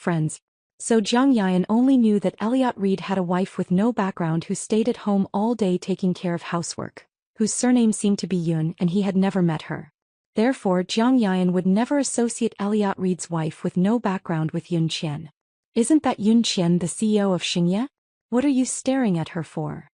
friends. So Jiang Yan only knew that Elliot Reed had a wife with no background who stayed at home all day taking care of housework, whose surname seemed to be Yun, and he had never met her. Therefore Jiang Yan would never associate Elliot Reed's wife with no background with Yun Qian. Isn't that Yun Qian the CEO of Xingye? What are you staring at her for?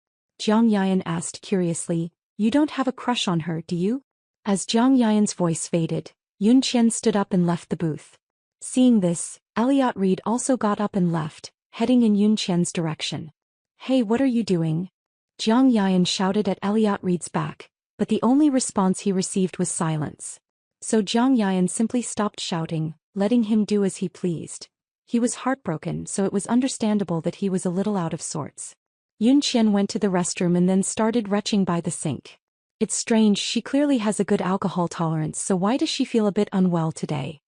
Jiang Yan asked curiously. You don't have a crush on her, do you? As Jiang Yan's voice faded, Yun Qian stood up and left the booth. Seeing this, Elliot Reed also got up and left, heading in Yun Qian's direction. Hey, what are you doing? Jiang Yan shouted at Elliot Reed's back, but the only response he received was silence. So Jiang Yan simply stopped shouting, letting him do as he pleased. He was heartbroken, so it was understandable that he was a little out of sorts. Yun Qian went to the restroom and then started retching by the sink. It's strange, she clearly has a good alcohol tolerance, so why does she feel a bit unwell today?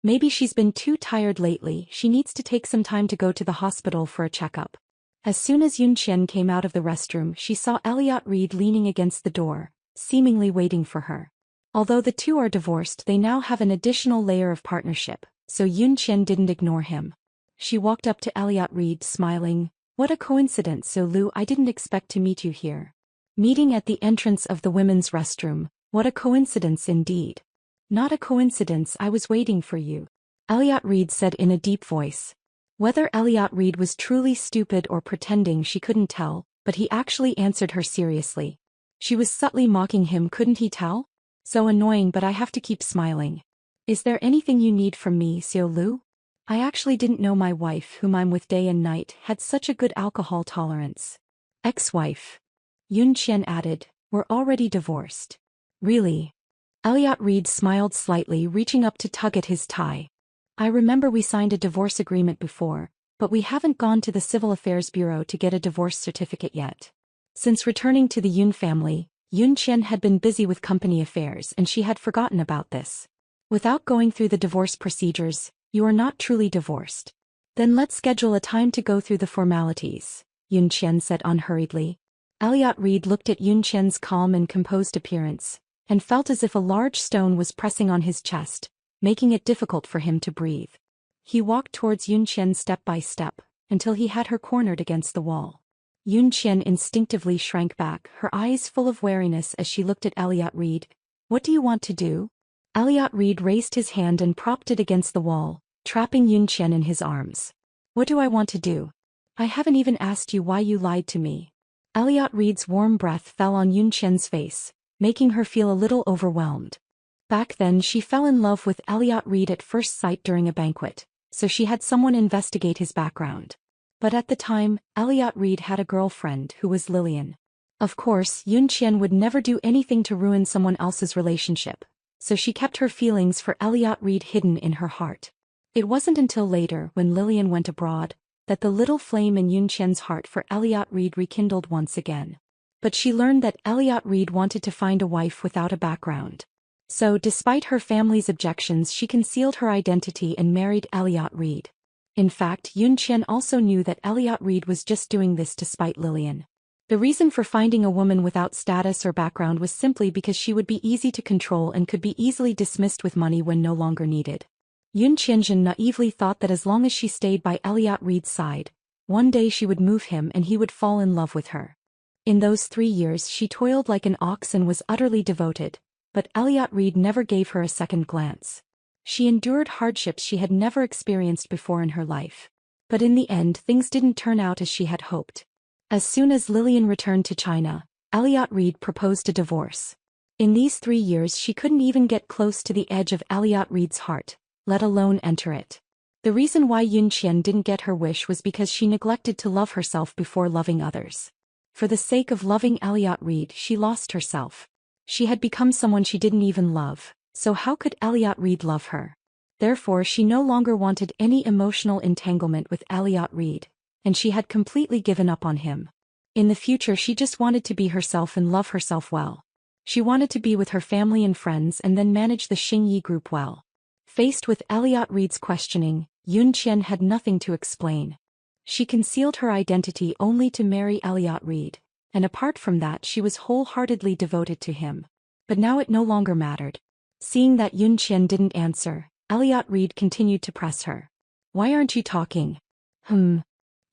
Maybe she's been too tired lately, she needs to take some time to go to the hospital for a checkup. As soon as Yun Qian came out of the restroom, she saw Elliot Reed leaning against the door, seemingly waiting for her. Although the two are divorced, they now have an additional layer of partnership, so Yun Qian didn't ignore him. She walked up to Elliot Reed, smiling. What a coincidence, So Lu, I didn't expect to meet you here. Meeting at the entrance of the women's restroom, what a coincidence indeed. Not a coincidence, I was waiting for you. Elliot Reed said in a deep voice. Whether Elliot Reed was truly stupid or pretending, she couldn't tell, but he actually answered her seriously. She was subtly mocking him, couldn't he tell? So annoying, but I have to keep smiling. Is there anything you need from me, Xiao Lu? I actually didn't know my wife, whom I'm with day and night, had such a good alcohol tolerance. Ex-wife. Yun Qian added, we're already divorced. Really? Elliot Reed smiled slightly, reaching up to tug at his tie. I remember we signed a divorce agreement before, but we haven't gone to the Civil Affairs Bureau to get a divorce certificate yet. Since returning to the Yun family, Yun Qian had been busy with company affairs and she had forgotten about this. Without going through the divorce procedures, you are not truly divorced. Then let's schedule a time to go through the formalities, Yun Qian said unhurriedly. Elliot Reed looked at Yun Qian's calm and composed appearance, and felt as if a large stone was pressing on his chest, making it difficult for him to breathe. He walked towards Yun Qian step by step, until he had her cornered against the wall. Yun Qian instinctively shrank back, her eyes full of wariness as she looked at Elliot Reed. What do you want to do? Elliot Reed raised his hand and propped it against the wall, trapping Yun Qian in his arms. What do I want to do? I haven't even asked you why you lied to me. Elliot Reed's warm breath fell on Yun Qian's face, making her feel a little overwhelmed. Back then she fell in love with Elliot Reed at first sight during a banquet, so she had someone investigate his background. But at the time, Elliot Reed had a girlfriend who was Lillian. Of course, Yun Qian would never do anything to ruin someone else's relationship, so she kept her feelings for Elliot Reed hidden in her heart. It wasn't until later, when Lillian went abroad, that the little flame in Yun Qian's heart for Elliot Reed rekindled once again. But she learned that Elliot Reed wanted to find a wife without a background. So, despite her family's objections, she concealed her identity and married Elliot Reed. In fact, Yun Qian also knew that Elliot Reed was just doing this to spite Lillian. The reason for finding a woman without status or background was simply because she would be easy to control and could be easily dismissed with money when no longer needed. Yun Qianjin naively thought that as long as she stayed by Elliot Reed's side, one day she would move him and he would fall in love with her. In those 3 years she toiled like an ox and was utterly devoted, but Elliot Reed never gave her a second glance. She endured hardships she had never experienced before in her life. But in the end things didn't turn out as she had hoped. As soon as Lillian returned to China, Elliot Reed proposed a divorce. In these 3 years she couldn't even get close to the edge of Elliot Reed's heart, let alone enter it. The reason why Yun Qian didn't get her wish was because she neglected to love herself before loving others. For the sake of loving Elliot Reed, she lost herself. She had become someone she didn't even love, so how could Elliot Reed love her? Therefore she no longer wanted any emotional entanglement with Elliot Reed, and she had completely given up on him. In the future she just wanted to be herself and love herself well. She wanted to be with her family and friends and then manage the Xingye group well. Faced with Elliot Reed's questioning, Yun Qian had nothing to explain. She concealed her identity only to marry Elliot Reed, and apart from that she was wholeheartedly devoted to him. But now it no longer mattered. Seeing that Yun Qian didn't answer, Elliot Reed continued to press her. Why aren't you talking? Hmm.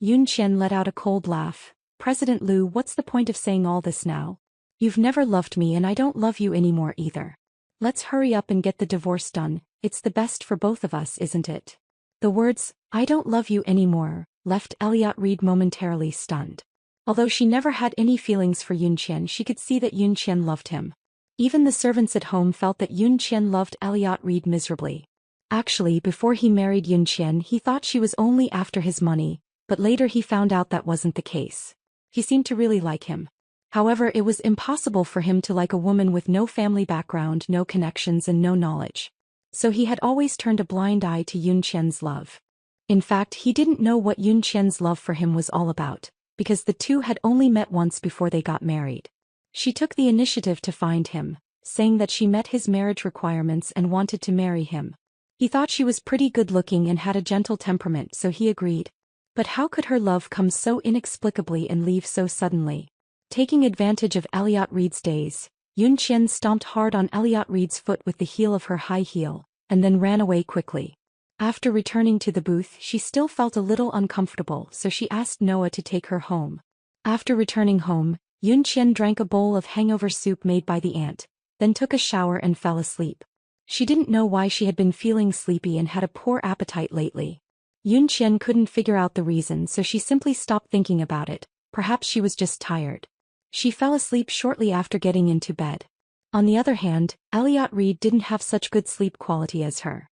Yun Qian let out a cold laugh. President Liu, what's the point of saying all this now? You've never loved me and I don't love you anymore either. Let's hurry up and get the divorce done, it's the best for both of us, isn't it? The words, I don't love you anymore, left Elliot Reed momentarily stunned. Although she never had any feelings for Yun Qian, she could see that Yun Qian loved him. Even the servants at home felt that Yun Qian loved Elliot Reed miserably. Actually, before he married Yun Qian, he thought she was only after his money, but later he found out that wasn't the case. He seemed to really like him. However, it was impossible for him to like a woman with no family background, no connections and no knowledge. So he had always turned a blind eye to Yun Qian's love. In fact, he didn't know what Yun Qian's love for him was all about, because the two had only met once before they got married. She took the initiative to find him, saying that she met his marriage requirements and wanted to marry him. He thought she was pretty good-looking and had a gentle temperament, so he agreed. But how could her love come so inexplicably and leave so suddenly? Taking advantage of Elliot Reed's daze, Yun Qian stomped hard on Elliot Reed's foot with the heel of her high heel, and then ran away quickly. After returning to the booth, she still felt a little uncomfortable, so she asked Noah to take her home. After returning home, Yun Qian drank a bowl of hangover soup made by the aunt, then took a shower and fell asleep. She didn't know why she had been feeling sleepy and had a poor appetite lately. Yun Qian couldn't figure out the reason, so she simply stopped thinking about it. Perhaps she was just tired. She fell asleep shortly after getting into bed. On the other hand, Elliot Reed didn't have such good sleep quality as her.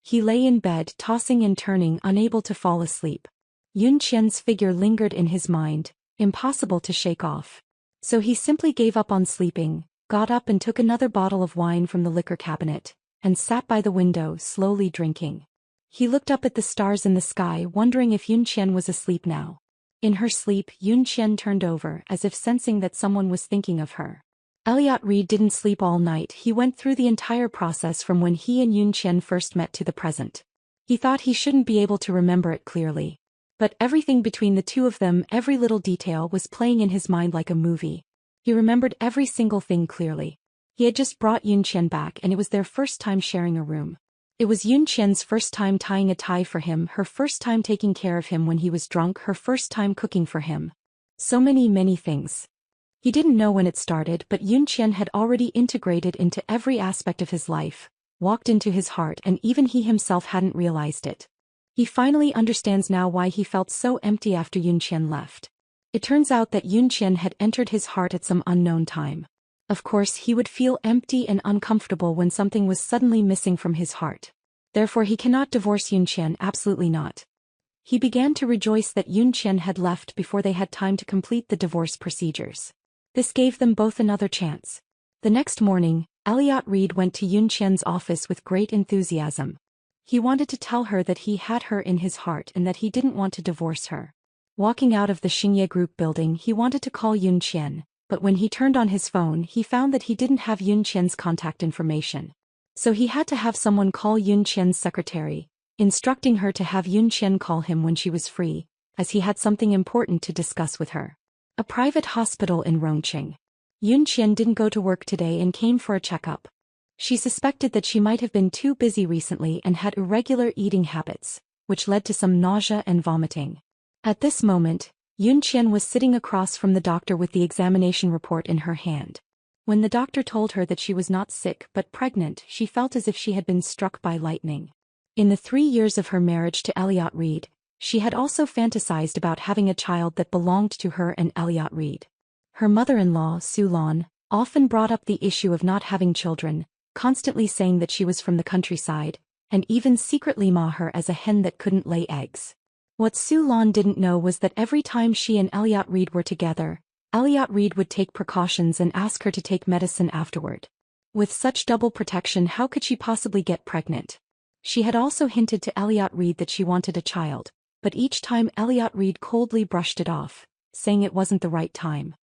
He lay in bed, tossing and turning, unable to fall asleep. Yun Qian's figure lingered in his mind, impossible to shake off. So he simply gave up on sleeping, got up and took another bottle of wine from the liquor cabinet, and sat by the window, slowly drinking. He looked up at the stars in the sky, wondering if Yun Qian was asleep now. In her sleep, Yun Qian turned over, as if sensing that someone was thinking of her. Elliot Reed didn't sleep all night. He went through the entire process from when he and Yun Qian first met to the present. He thought he shouldn't be able to remember it clearly. But everything between the two of them, every little detail was playing in his mind like a movie. He remembered every single thing clearly. He had just brought Yun Qian back and it was their first time sharing a room. It was Yun Qian's first time tying a tie for him, her first time taking care of him when he was drunk, her first time cooking for him. So many things. He didn't know when it started, but Yun Qian had already integrated into every aspect of his life, walked into his heart, and even he himself hadn't realized it. He finally understands now why he felt so empty after Yun Qian left. It turns out that Yun Qian had entered his heart at some unknown time. Of course, he would feel empty and uncomfortable when something was suddenly missing from his heart. Therefore he cannot divorce Yun Qian, absolutely not. He began to rejoice that Yun Qian had left before they had time to complete the divorce procedures. This gave them both another chance. The next morning, Elliot Reed went to Yun Qian's office with great enthusiasm. He wanted to tell her that he had her in his heart and that he didn't want to divorce her. Walking out of the Xingye Group building, he wanted to call Yun Qian, but when he turned on his phone, he found that he didn't have Yun Qian's contact information. So he had to have someone call Yun Qian's secretary, instructing her to have Yun Qian call him when she was free, as he had something important to discuss with her. A private hospital in Rongqing. Yun Qian didn't go to work today and came for a checkup. She suspected that she might have been too busy recently and had irregular eating habits, which led to some nausea and vomiting. At this moment, Yun Qian was sitting across from the doctor with the examination report in her hand. When the doctor told her that she was not sick but pregnant, she felt as if she had been struck by lightning. In the 3 years of her marriage to Elliot Reed, she had also fantasized about having a child that belonged to her and Elliot Reed. Her mother-in-law, Su Lan, often brought up the issue of not having children, constantly saying that she was from the countryside, and even secretly mocked her as a hen that couldn't lay eggs. What Su Lan didn't know was that every time she and Elliot Reed were together, Elliot Reed would take precautions and ask her to take medicine afterward. With such double protection, how could she possibly get pregnant? She had also hinted to Elliot Reed that she wanted a child, but each time Elliot Reed coldly brushed it off, saying it wasn't the right time.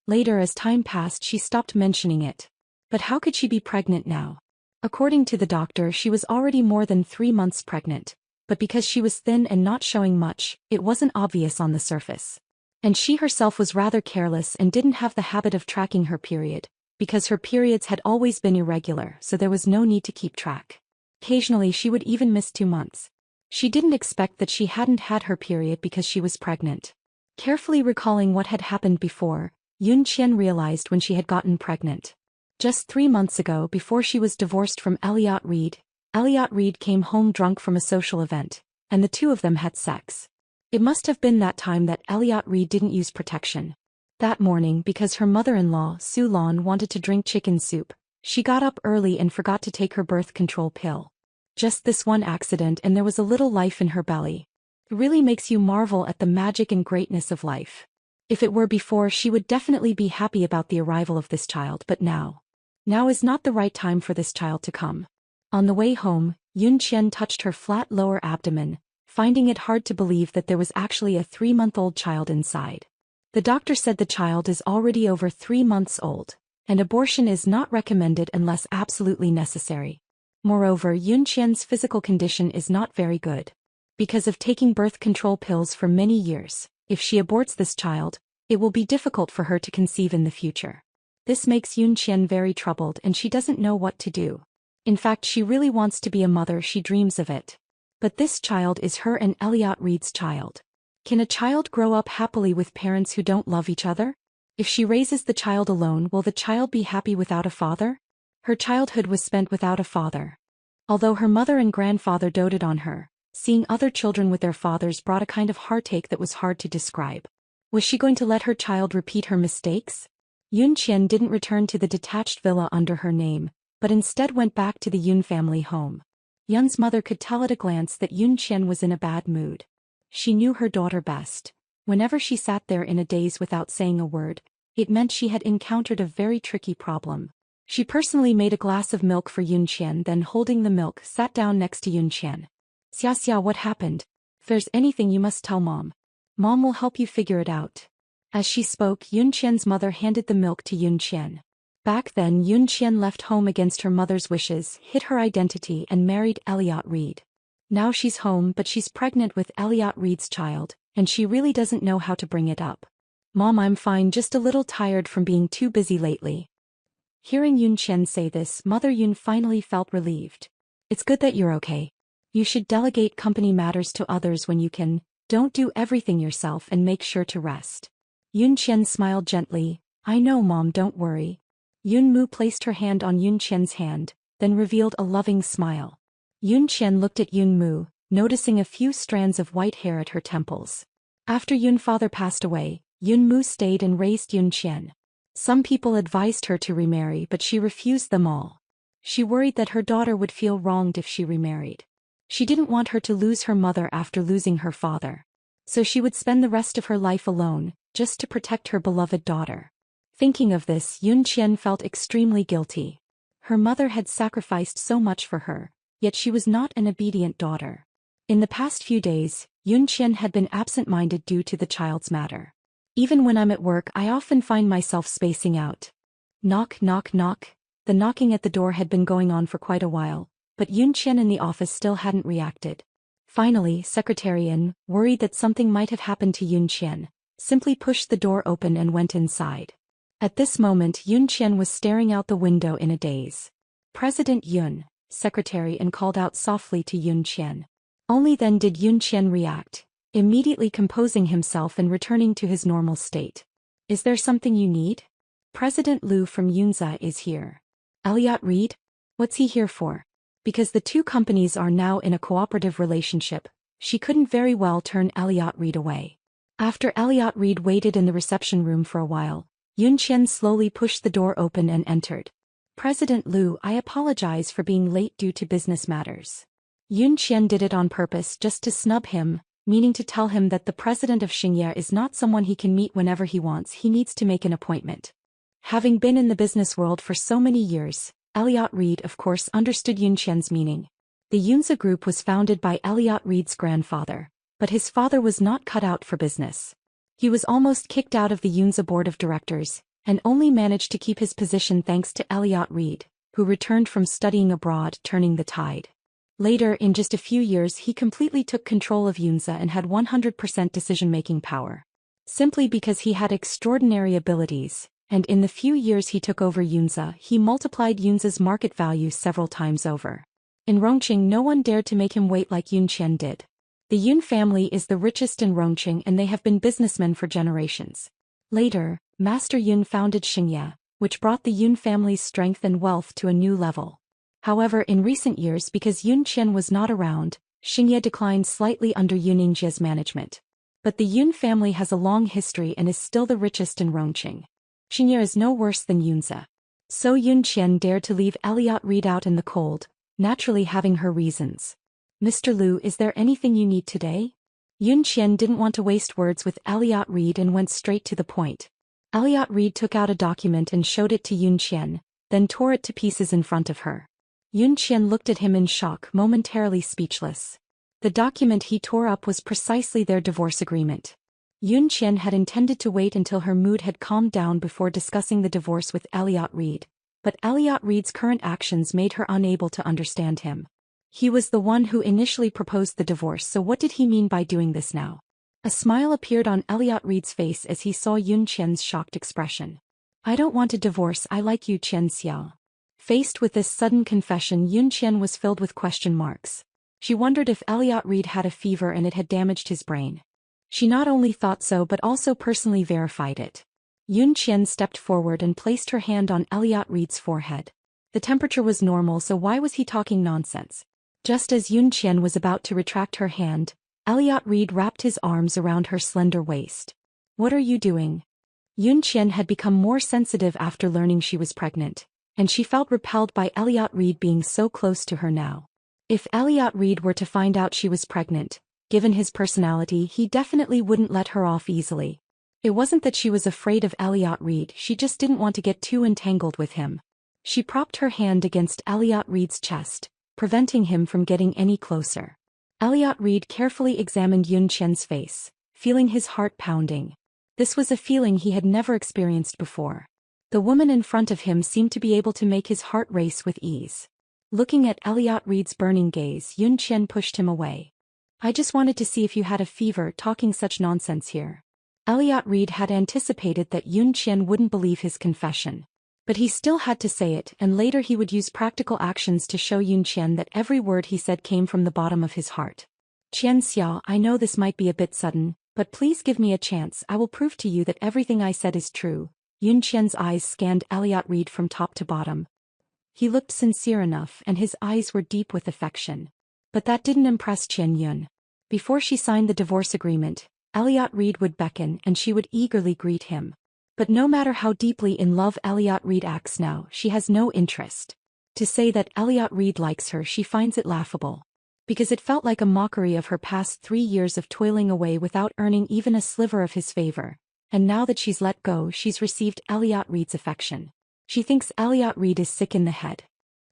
Later, as time passed, she stopped mentioning it. But how could she be pregnant now? According to the doctor, she was already more than 3 months pregnant. But because she was thin and not showing much, it wasn't obvious on the surface. And she herself was rather careless and didn't have the habit of tracking her period, because her periods had always been irregular, so there was no need to keep track. Occasionally she would even miss 2 months. She didn't expect that she hadn't had her period because she was pregnant. Carefully recalling what had happened before, Yun Qian realized when she had gotten pregnant. Just 3 months ago, before she was divorced from Elliot Reed came home drunk from a social event, and the two of them had sex. It must have been that time that Elliot Reed didn't use protection. That morning, because her mother-in-law, Su Lan, wanted to drink chicken soup, she got up early and forgot to take her birth control pill. Just this one accident and there was a little life in her belly. It really makes you marvel at the magic and greatness of life. If it were before, she would definitely be happy about the arrival of this child, but now is not the right time for this child to come. On the way home, Yun Qian touched her flat lower abdomen, finding it hard to believe that there was actually a 3-month-old child inside. The doctor said the child is already over 3 months old, and abortion is not recommended unless absolutely necessary. Moreover, Yun Qian's physical condition is not very good. Because of taking birth control pills for many years, if she aborts this child, it will be difficult for her to conceive in the future. This makes Yun Qian very troubled and she doesn't know what to do. In fact, she really wants to be a mother, she dreams of it. But this child is her and Elliot Reed's child. Can a child grow up happily with parents who don't love each other? If she raises the child alone, will the child be happy without a father? Her childhood was spent without a father. Although her mother and grandfather doted on her, seeing other children with their fathers brought a kind of heartache that was hard to describe. Was she going to let her child repeat her mistakes? Yun Qian didn't return to the detached villa under her name, but instead went back to the Yun family home. Yun's mother could tell at a glance that Yun Qian was in a bad mood. She knew her daughter best. Whenever she sat there in a daze without saying a word, it meant she had encountered a very tricky problem. She personally made a glass of milk for Yun Qian, then holding the milk, sat down next to Yun Qian. Xia, what happened? If there's anything you must tell Mom. Mom will help you figure it out. As she spoke, Yun Qian's mother handed the milk to Yun Qian. Back then, Yun Qian left home against her mother's wishes, hid her identity and married Elliot Reed. Now she's home, but she's pregnant with Elliot Reed's child, and she really doesn't know how to bring it up. Mom, I'm fine, just a little tired from being too busy lately. Hearing Yun Qian say this, Mother Yun finally felt relieved. It's good that you're okay. You should delegate company matters to others when you can. Don't do everything yourself and make sure to rest. Yun Qian smiled gently. I know, Mom, don't worry. Yun Mu placed her hand on Yun Qian's hand, then revealed a loving smile. Yun Qian looked at Yun Mu, noticing a few strands of white hair at her temples. After Yun father passed away, Yun Mu stayed and raised Yun Qian. Some people advised her to remarry, but she refused them all. She worried that her daughter would feel wronged if she remarried. She didn't want her to lose her mother after losing her father. So she would spend the rest of her life alone, just to protect her beloved daughter. Thinking of this, Yun Qian felt extremely guilty. Her mother had sacrificed so much for her, yet she was not an obedient daughter. In the past few days, Yun Qian had been absent-minded due to the child's matter. Even when I'm at work, I often find myself spacing out. Knock, knock, knock. The knocking at the door had been going on for quite a while, but Yun Qian in the office still hadn't reacted. Finally, Secretary In, worried that something might have happened to Yun Qian, simply pushed the door open and went inside. At this moment, Yun Qian was staring out the window in a daze. President Yun, Secretary In called out softly to Yun Qian. Only then did Yun Qian react, immediately composing himself and returning to his normal state. Is there something you need? President Liu from Yunza is here. Elliot Reed? What's he here for? Because the two companies are now in a cooperative relationship, she couldn't very well turn Elliot Reed away. After Elliot Reed waited in the reception room for a while, Yun Qian slowly pushed the door open and entered. President Liu, I apologize for being late due to business matters. Yun Qian did it on purpose just to snub him, meaning to tell him that the president of Xingye is not someone he can meet whenever he wants, he needs to make an appointment. Having been in the business world for so many years, Elliot Reed of course understood Yun Qian's meaning. The Yunza Group was founded by Elliot Reed's grandfather, but his father was not cut out for business. He was almost kicked out of the Yunza board of directors, and only managed to keep his position thanks to Elliot Reed, who returned from studying abroad, turning the tide. Later, in just a few years, he completely took control of Yunza and had 100% decision-making power. Simply because he had extraordinary abilities, and in the few years he took over Yunza, he multiplied Yunza's market value several times over. In Rongqing, no one dared to make him wait like Yun Qian did. The Yun family is the richest in Rongqing and they have been businessmen for generations. Later, Master Yun founded Xingye, which brought the Yun family's strength and wealth to a new level. However, in recent years, because Yun Qian was not around, Xingye declined slightly under Yun Yingzhe's management. But the Yun family has a long history and is still the richest in Rongqing. Xingye is no worse than Yunze. So Yun Qian dared to leave Elliot Reed out in the cold, naturally having her reasons. Mr. Liu, is there anything you need today? Yun Qian didn't want to waste words with Elliot Reed and went straight to the point. Elliot Reed took out a document and showed it to Yun Qian, then tore it to pieces in front of her. Yun Qian looked at him in shock, momentarily speechless. The document he tore up was precisely their divorce agreement. Yun Qian had intended to wait until her mood had calmed down before discussing the divorce with Elliot Reed, but Elliot Reed's current actions made her unable to understand him. He was the one who initially proposed the divorce, so what did he mean by doing this now? A smile appeared on Elliot Reed's face as he saw Yun Qian's shocked expression. I don't want a divorce, I like you, Qian Xiao. Faced with this sudden confession, Yun Qian was filled with question marks. She wondered if Elliot Reed had a fever and it had damaged his brain. She not only thought so but also personally verified it. Yun Qian stepped forward and placed her hand on Elliot Reed's forehead. The temperature was normal, so why was he talking nonsense? Just as Yun Qian was about to retract her hand, Elliot Reed wrapped his arms around her slender waist. What are you doing? Yun Qian had become more sensitive after learning she was pregnant, and she felt repelled by Elliot Reed being so close to her now. If Elliot Reed were to find out she was pregnant, given his personality, he definitely wouldn't let her off easily. It wasn't that she was afraid of Elliot Reed, she just didn't want to get too entangled with him. She propped her hand against Elliot Reed's chest, preventing him from getting any closer. Elliot Reed carefully examined Yun Qian's face, feeling his heart pounding. This was a feeling he had never experienced before. The woman in front of him seemed to be able to make his heart race with ease. Looking at Elliot Reed's burning gaze, Yun Qian pushed him away. I just wanted to see if you had a fever, talking such nonsense here. Elliot Reed had anticipated that Yun Qian wouldn't believe his confession. But he still had to say it, and later he would use practical actions to show Yun Qian that every word he said came from the bottom of his heart. Qian Xiao, I know this might be a bit sudden, but please give me a chance. I will prove to you that everything I said is true. Yun Qian's eyes scanned Elliot Reed from top to bottom. He looked sincere enough, and his eyes were deep with affection. But that didn't impress Qian Yun. Before she signed the divorce agreement, Elliot Reed would beckon and she would eagerly greet him. But no matter how deeply in love Elliot Reed acts now, she has no interest. To say that Elliot Reed likes her, she finds it laughable. Because it felt like a mockery of her past 3 years of toiling away without earning even a sliver of his favor. And now that she's let go, she's received Elliot Reed's affection. She thinks Elliot Reed is sick in the head.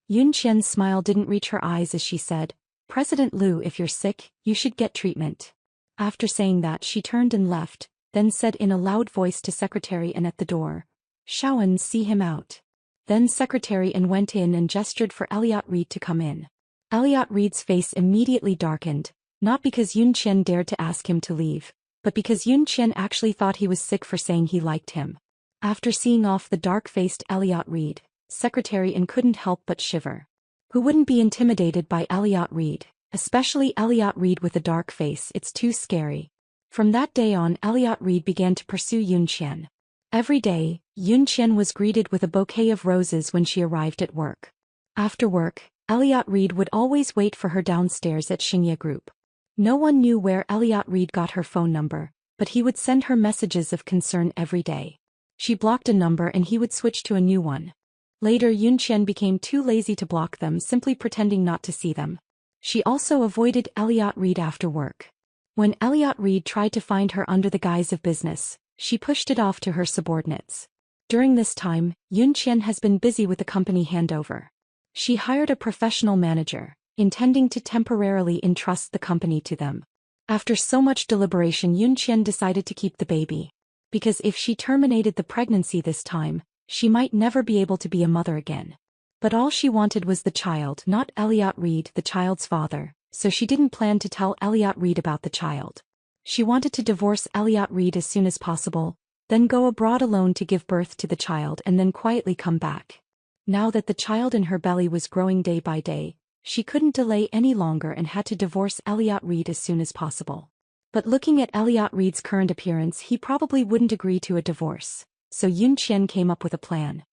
Yun Qian's smile didn't reach her eyes as she said, President Liu, if you're sick, you should get treatment. After saying that, she turned and left, then said in a loud voice to Secretary An at the door, Shaoan, see him out. Then Secretary An went in and gestured for Elliot Reed to come in. Elliot Reed's face immediately darkened, not because Yun Qian dared to ask him to leave, but because Yun Qian actually thought he was sick for saying he liked him. After seeing off the dark-faced Elliot Reed, Secretary An couldn't help but shiver. Who wouldn't be intimidated by Elliot Reed, especially Elliot Reed with a dark face? It's too scary. From that day on, Elliot Reed began to pursue Yun Qian. Every day, Yun Qian was greeted with a bouquet of roses when she arrived at work. After work, Elliot Reed would always wait for her downstairs at Xingye Group. No one knew where Elliot Reed got her phone number, but he would send her messages of concern every day. She blocked a number and he would switch to a new one. Later, Yun Qian became too lazy to block them, simply pretending not to see them. She also avoided Elliot Reed after work. When Elliot Reed tried to find her under the guise of business, she pushed it off to her subordinates. During this time, Yun Qian has been busy with the company handover. She hired a professional manager, intending to temporarily entrust the company to them. After so much deliberation, Yun Qian decided to keep the baby. Because if she terminated the pregnancy this time, she might never be able to be a mother again. But all she wanted was the child, not Elliot Reed, the child's father, so she didn't plan to tell Elliot Reed about the child. She wanted to divorce Elliot Reed as soon as possible, then go abroad alone to give birth to the child and then quietly come back. Now that the child in her belly was growing day by day, She couldn't delay any longer and had to divorce Elliot Reed as soon as possible. But looking at Elliot Reed's current appearance, he probably wouldn't agree to a divorce, so Yun Qian came up with a plan.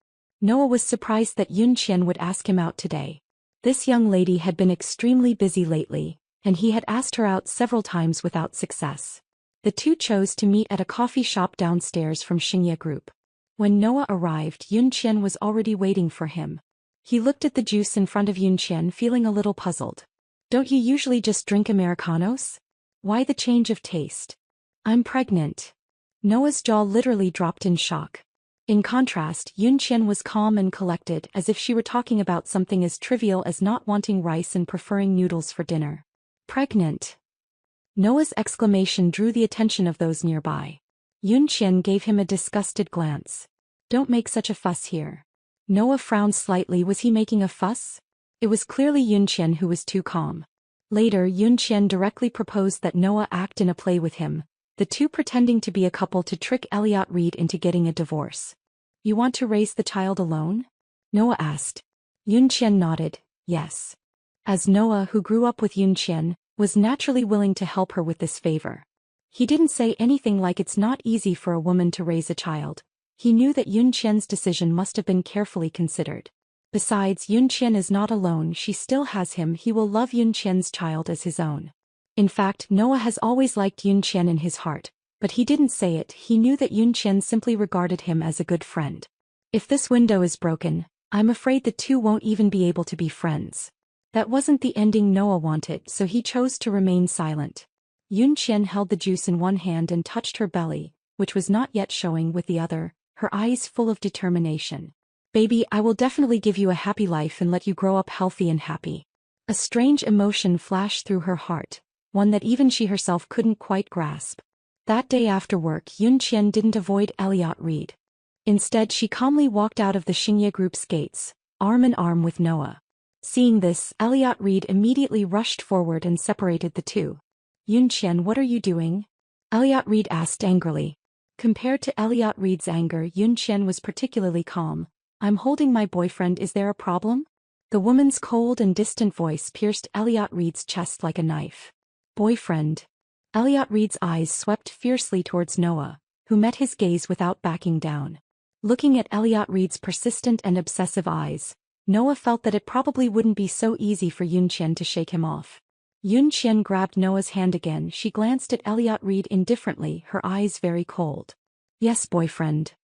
Noah was surprised that Yun Qian would ask him out today. This young lady had been extremely busy lately, and he had asked her out several times without success. The two chose to meet at a coffee shop downstairs from Xingye Group. When Noah arrived, Yun Qian was already waiting for him. He looked at the juice in front of Yun Qian, feeling a little puzzled. "Don't you usually just drink Americanos? Why the change of taste?" "I'm pregnant." Noah's jaw literally dropped in shock. In contrast, Yun Qian was calm and collected, as if she were talking about something as trivial as not wanting rice and preferring noodles for dinner. "Pregnant?" Noah's exclamation drew the attention of those nearby. Yun Qian gave him a disgusted glance. "Don't make such a fuss here." Noah frowned slightly. Was he making a fuss? It was clearly Yun Qian who was too calm. Later, Yun Qian directly proposed that Noah act in a play with him, the two pretending to be a couple to trick Elliot Reed into getting a divorce. "You want to raise the child alone?" Noah asked. Yun Qian nodded, yes. As Noah, who grew up with Yun Qian, was naturally willing to help her with this favor. He didn't say anything like it's not easy for a woman to raise a child. He knew that Yun Qian's decision must have been carefully considered. Besides, Yun Qian is not alone, she still has him. He will love Yun Qian's child as his own. In fact, Noah has always liked Yun Qian in his heart, but he didn't say it. He knew that Yun Qian simply regarded him as a good friend. If this window is broken, I'm afraid the two won't even be able to be friends. That wasn't the ending Noah wanted, so he chose to remain silent. Yun Qian held the juice in one hand and touched her belly, which was not yet showing, with the other, her eyes full of determination. "Baby, I will definitely give you a happy life and let you grow up healthy and happy." A strange emotion flashed through her heart, one that even she herself couldn't quite grasp. That day after work, Yun Qian didn't avoid Elliot Reed. Instead, she calmly walked out of the Xingye Group's gates, arm in arm with Noah. Seeing this, Elliot Reed immediately rushed forward and separated the two. "Yun Qian, what are you doing?" Elliot Reed asked angrily. Compared to Elliot Reed's anger, Yun Qian was particularly calm. "I'm holding my boyfriend, is there a problem?" The woman's cold and distant voice pierced Elliot Reed's chest like a knife. "Boyfriend?" Elliot Reed's eyes swept fiercely towards Noah, who met his gaze without backing down. Looking at Elliot Reed's persistent and obsessive eyes, Noah felt that it probably wouldn't be so easy for Yun Qian to shake him off. Yun Qian grabbed Noah's hand again. She glanced at Elliot Reed indifferently, her eyes very cold. "Yes, boyfriend."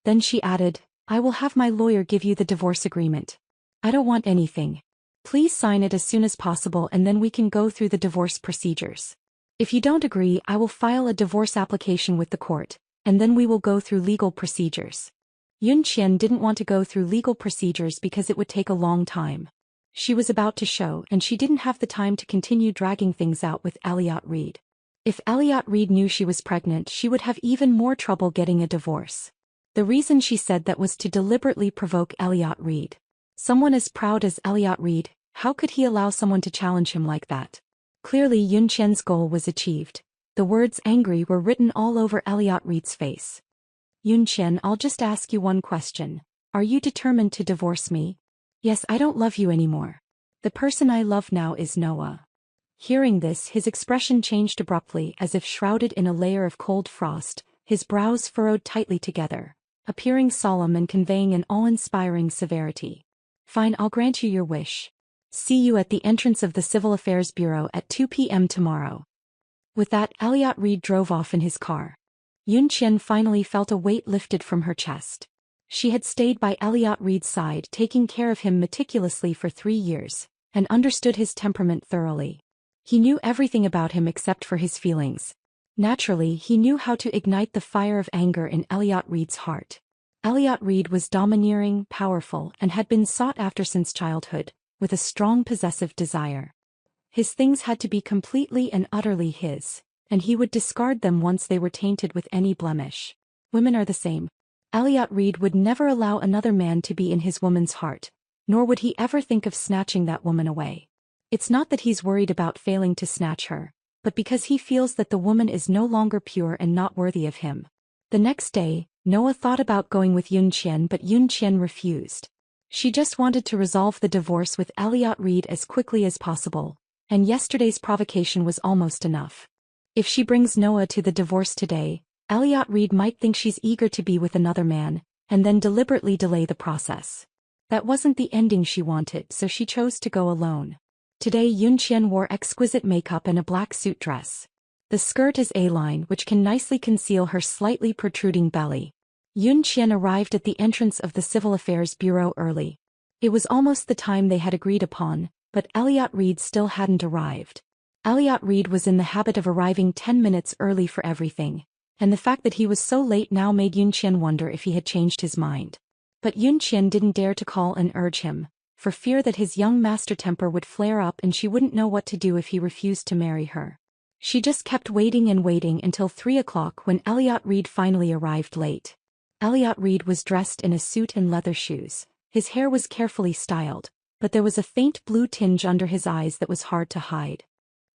Then she added, "I will have my lawyer give you the divorce agreement. I don't want anything. Please sign it as soon as possible and then we can go through the divorce procedures. If you don't agree, I will file a divorce application with the court, and then we will go through legal procedures." Yun Qian didn't want to go through legal procedures because it would take a long time. She was about to show, and she didn't have the time to continue dragging things out with Elliot Reed. If Elliot Reed knew she was pregnant, she would have even more trouble getting a divorce. The reason she said that was to deliberately provoke Elliot Reed. Someone as proud as Elliot Reed, how could he allow someone to challenge him like that? Clearly Yun Qian's goal was achieved. The words "angry" were written all over Elliot Reed's face. "Yun Qian, I'll just ask you one question. Are you determined to divorce me?" "Yes, I don't love you anymore. The person I love now is Noah." Hearing this, his expression changed abruptly, as if shrouded in a layer of cold frost, his brows furrowed tightly together, appearing solemn and conveying an awe-inspiring severity. "Fine, I'll grant you your wish. See you at the entrance of the Civil Affairs Bureau at 2 p.m. tomorrow." With that, Elliot Reed drove off in his car. Yun Qian finally felt a weight lifted from her chest. She had stayed by Elliot Reed's side, taking care of him meticulously for 3 years, and understood his temperament thoroughly. He knew everything about him except for his feelings. Naturally, he knew how to ignite the fire of anger in Elliot Reed's heart. Elliot Reed was domineering, powerful, and had been sought after since childhood, with a strong possessive desire. His things had to be completely and utterly his, and he would discard them once they were tainted with any blemish. Women are the same. Elliot Reed would never allow another man to be in his woman's heart, nor would he ever think of snatching that woman away. It's not that he's worried about failing to snatch her, but because he feels that the woman is no longer pure and not worthy of him. The next day, Noah thought about going with Yun Qian, but Yun Qian refused. She just wanted to resolve the divorce with Elliot Reed as quickly as possible, and yesterday's provocation was almost enough. If she brings Noah to the divorce today, Elliot Reed might think she's eager to be with another man, and then deliberately delay the process. That wasn't the ending she wanted, so she chose to go alone. Today Yunqian wore exquisite makeup and a black suit dress. The skirt is A-line, which can nicely conceal her slightly protruding belly. Yunqian arrived at the entrance of the Civil Affairs Bureau early. It was almost the time they had agreed upon, but Elliot Reed still hadn't arrived. Elliot Reed was in the habit of arriving 10 minutes early for everything, and the fact that he was so late now made Yunqian wonder if he had changed his mind. But Yunqian didn't dare to call and urge him, for fear that his young master temper would flare up and she wouldn't know what to do if he refused to marry her. She just kept waiting and waiting until 3 o'clock when Elliot Reed finally arrived late. Elliot Reed was dressed in a suit and leather shoes. His hair was carefully styled, but there was a faint blue tinge under his eyes that was hard to hide.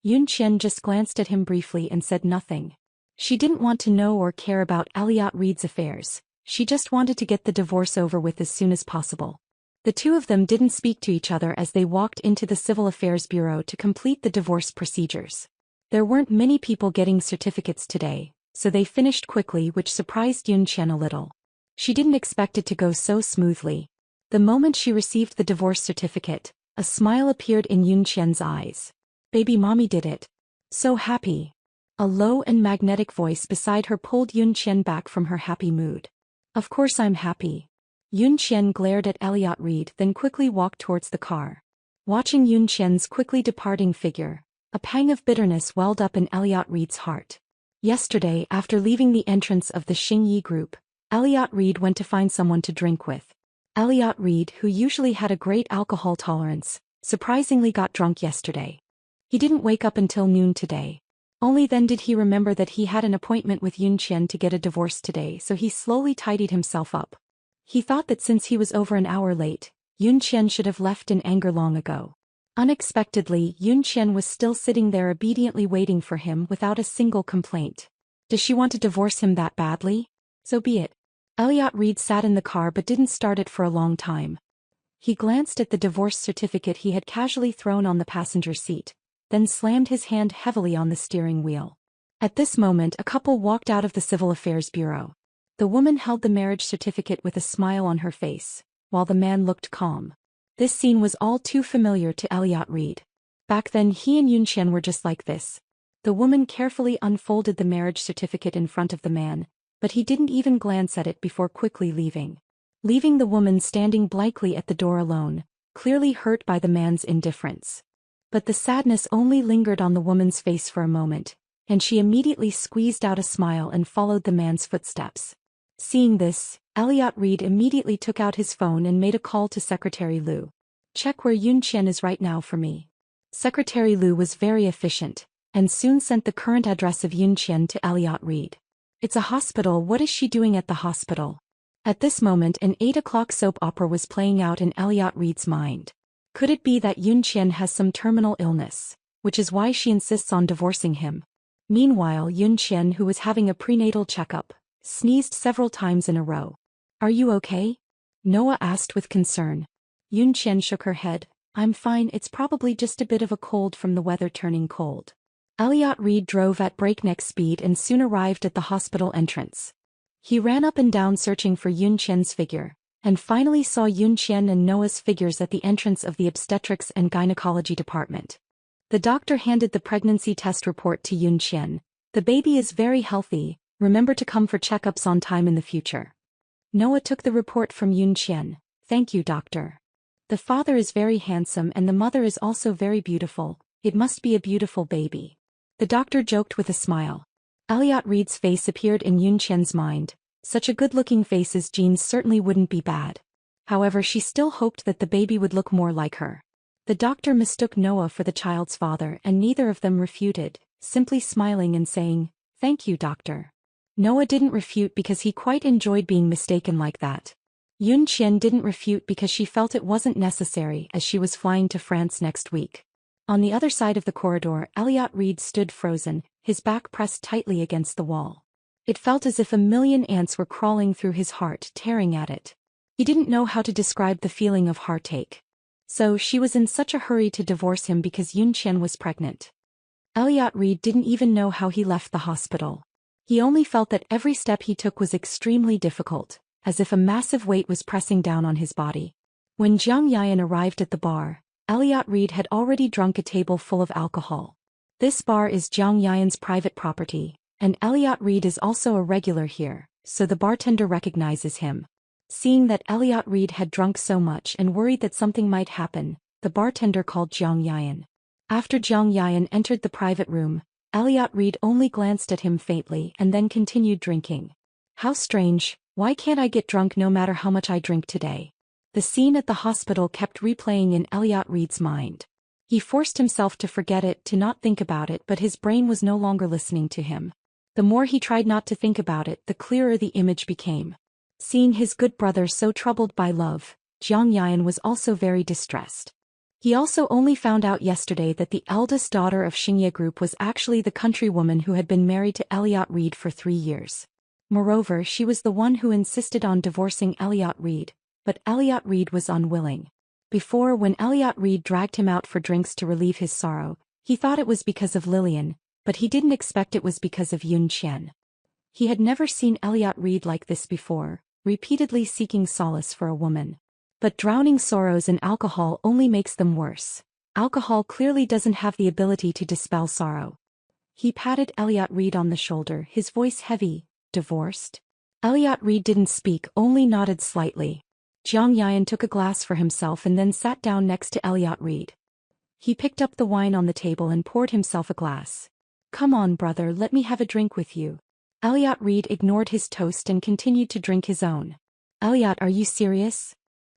Yunqian just glanced at him briefly and said nothing. She didn't want to know or care about Elliot Reed's affairs, she just wanted to get the divorce over with as soon as possible. The two of them didn't speak to each other as they walked into the Civil Affairs Bureau to complete the divorce procedures. There weren't many people getting certificates today, so they finished quickly, which surprised Yunqian a little. She didn't expect it to go so smoothly. The moment she received the divorce certificate, a smile appeared in Yunqian's eyes. Baby mommy did it. So happy. A low and magnetic voice beside her pulled Yunqian back from her happy mood. Of course I'm happy. Yunqian glared at Elliot Reed, then quickly walked towards the car. Watching Yunqian's quickly departing figure, a pang of bitterness welled up in Elliot Reed's heart. Yesterday, after leaving the entrance of the Xingyi group, Elliot Reed went to find someone to drink with. Elliot Reed, who usually had a great alcohol tolerance, surprisingly got drunk yesterday. He didn't wake up until noon today. Only then did he remember that he had an appointment with Yunqian to get a divorce today, so he slowly tidied himself up. He thought that since he was over an hour late, Yunqian should have left in anger long ago. Unexpectedly, Yunqian was still sitting there obediently waiting for him without a single complaint. Does she want to divorce him that badly? So be it. Elliot Reed sat in the car but didn't start it for a long time. He glanced at the divorce certificate he had casually thrown on the passenger seat, then slammed his hand heavily on the steering wheel. At this moment a couple walked out of the Civil Affairs Bureau. The woman held the marriage certificate with a smile on her face, while the man looked calm. This scene was all too familiar to Elliot Reed. Back then he and Yunqian were just like this. The woman carefully unfolded the marriage certificate in front of the man, but he didn't even glance at it before quickly leaving. Leaving the woman standing blankly at the door alone, clearly hurt by the man's indifference. But the sadness only lingered on the woman's face for a moment, and she immediately squeezed out a smile and followed the man's footsteps. Seeing this, Elliot Reed immediately took out his phone and made a call to Secretary Liu. Check where Yunqian is right now for me. Secretary Liu was very efficient, and soon sent the current address of Yunqian to Elliot Reed. It's a hospital. What is she doing at the hospital? At this moment an 8 o'clock soap opera was playing out in Elliot Reed's mind. Could it be that Yunqian has some terminal illness, which is why she insists on divorcing him? Meanwhile Yunqian, who was having a prenatal checkup, sneezed several times in a row. Are you okay? Noah asked with concern. Yunqian shook her head. I'm fine, it's probably just a bit of a cold from the weather turning cold. Elliot Reed drove at breakneck speed and soon arrived at the hospital entrance. He ran up and down searching for Yunqian's figure, and finally saw Yunqian and Noah's figures at the entrance of the obstetrics and gynecology department. The doctor handed the pregnancy test report to Yunqian. The baby is very healthy, remember to come for checkups on time in the future. Noah took the report from Yunqian. Thank you, doctor. The father is very handsome and the mother is also very beautiful. It must be a beautiful baby. The doctor joked with a smile. Elliot Reed's face appeared in Yunqian's mind. Such a good-looking face's genes certainly wouldn't be bad. However, she still hoped that the baby would look more like her. The doctor mistook Noah for the child's father and neither of them refuted, simply smiling and saying, "Thank you, doctor." Noah didn't refute because he quite enjoyed being mistaken like that. Yunqian didn't refute because she felt it wasn't necessary as she was flying to France next week. On the other side of the corridor, Elliot Reed stood frozen, his back pressed tightly against the wall. It felt as if a million ants were crawling through his heart, tearing at it. He didn't know how to describe the feeling of heartache. So she was in such a hurry to divorce him because Yun Chen was pregnant. Elliot Reed didn't even know how he left the hospital. He only felt that every step he took was extremely difficult, as if a massive weight was pressing down on his body. When Jiang Yan arrived at the bar, Elliot Reed had already drunk a table full of alcohol. This bar is Jiang Yan's private property, and Elliot Reed is also a regular here, so the bartender recognizes him. Seeing that Elliot Reed had drunk so much and worried that something might happen, the bartender called Jiang Yan. After Jiang Yan entered the private room, Elliot Reed only glanced at him faintly and then continued drinking. How strange, why can't I get drunk no matter how much I drink today? The scene at the hospital kept replaying in Elliot Reed's mind. He forced himself to forget it, to not think about it, but his brain was no longer listening to him. The more he tried not to think about it, the clearer the image became. Seeing his good brother so troubled by love, Jiang Yan was also very distressed. He also only found out yesterday that the eldest daughter of Xingye Group was actually the countrywoman who had been married to Elliot Reed for 3 years. Moreover, she was the one who insisted on divorcing Elliot Reed, but Elliot Reed was unwilling. Before, when Elliot Reed dragged him out for drinks to relieve his sorrow, he thought it was because of Lillian, but he didn't expect it was because of Yun Chen. He had never seen Elliot Reed like this before, repeatedly seeking solace for a woman. But drowning sorrows in alcohol only makes them worse. Alcohol clearly doesn't have the ability to dispel sorrow. He patted Elliot Reed on the shoulder, his voice heavy. Divorced? Elliot Reed didn't speak, only nodded slightly. Jiang Yan took a glass for himself and then sat down next to Elliot Reed. He picked up the wine on the table and poured himself a glass. Come on, brother, let me have a drink with you. Elliot Reed ignored his toast and continued to drink his own. Elliot, are you serious?